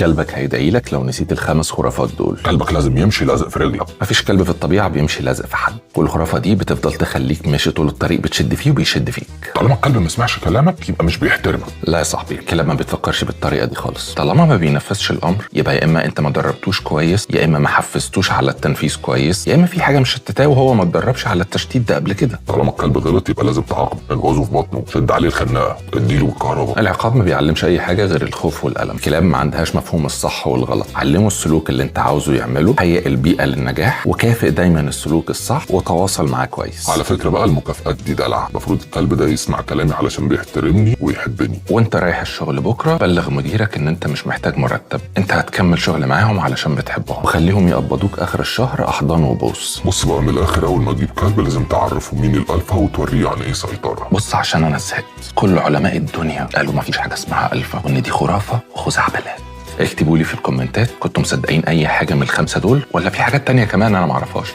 كلبك هيدعيلك لو نسيت الخمس خرافات دول. كلبك لازم يمشي لازق في رجلك. مفيش كلب في الطبيعة بيمشي لازق في حد، والخرافة دي بتفضل تخليك ماشي طول الطريق بتشد فيه وبيشد فيك. طالما الكلب ما سمعش كلامك يبقى مش بيحترمك. لا يا صاحبي، الكلاب ما بتفكرش بالطريقة دي خالص. طالما ما بينفذش الأمر يبقى يا إما أنت ما دربتوش كويس، يا إما ما حفزتوش على التنفيذ كويس، يا إما في حاجة مشتتاه وهو ما اتدربش على التشتيت ده قبل كده. طالما الكلب غلط يبقى لازم تعاقبه، انغزه في بطنه، شد عليه الخناقة، اديله بالكهرباء. العقاب ما بيعلمش أي حاجة غير الخوف والألم. الكلاب ما عندهاش مفهوم الصح والغلط. علمه السلوك اللي أنت عاوزه يعمله، هيئ البيئة للنجاح، وكافئ دايما السلوك الصح، وتواصل معاه كويس. على فكرة بقى المكافآت دي دلع، المفروض الكلب ده يسمع كلامي علشان بيحترمني ويحبني. وانت رايح الشغل بكرة بلغ مديرك ان انت مش محتاج مرتب، انت هتكمل شغل معاهم علشان بتحبهم، وخليهم يقبضوك اخر الشهر احضان وبوس. بص بقى، من الاخر اول ما تجيب كلب لازم تعرفه مين الالفا وتوريه يعني ايه سيطرة. بص، عشان انا زهقت. كل علماء الدنيا قالوا مفيش حاجة اسمها الفا، وان دي خرافة وخزعبلات. اكتبوا لي في الكومنتات كنتم مصدقين اي حاجة من الخمسة دول، ولا في حاجات تانية كمان انا معرفهاش.